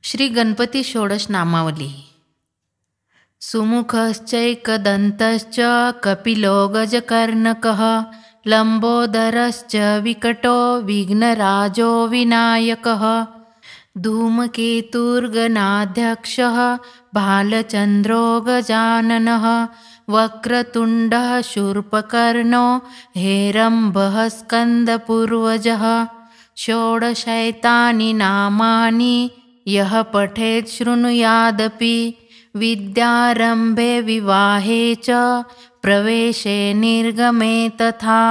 श्री गणपती षोडश नामावली। सुमुखश्चैकदन्तश्च कपिलो गजकर्णकः लंबोदरश्च विकटो विघ्नराजो विनायकः धूमकेतुर्गणाध्यक्षः भालचन्द्रो गजाननः वक्रतुण्डः शूर्पकर्णो हेरम्बः स्कन्दपूर्वजः। षोडशैतानि नामानि यः पठेत् शृणुयादपि विद्यारम्भे विवाहे च प्रवेशे निर्गमे तथा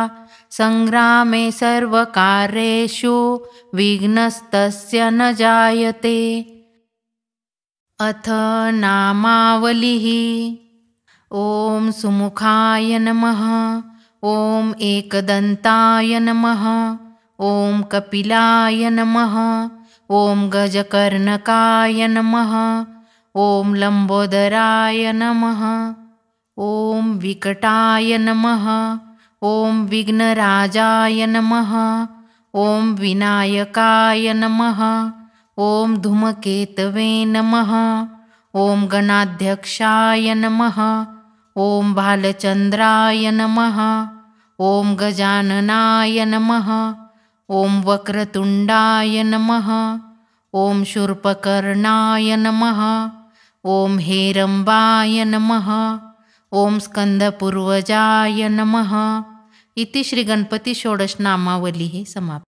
संग्रामे सर्वकार्येषु विघ्नस्तस्य न जायते। अथ नामावलिः। ॐ सुमुखाय नमः। ॐ एकदन्ताय नमः। ॐ कपिलाय नमः। ॐ गजकर्णकाय नमः। ॐ लंबोदराय नमः। ॐ विकटाय नमः। ॐ विघ्नराजाय नमः। ॐ विनायकाय नमः। ॐ धूमकेतवे नमः। ॐ गणाध्यक्षाय नमः। ॐ भालचन्द्राय नमः। ॐ गजाननाय नमः। ॐ वक्रतुण्डाय नमः। ॐ शूर्पकर्णाय नमः। ॐ हेरम्बाय नमः। ॐ स्कन्दपूर्वजाय नमः। इति श्री गणपती षोडश नामावली समाप्त।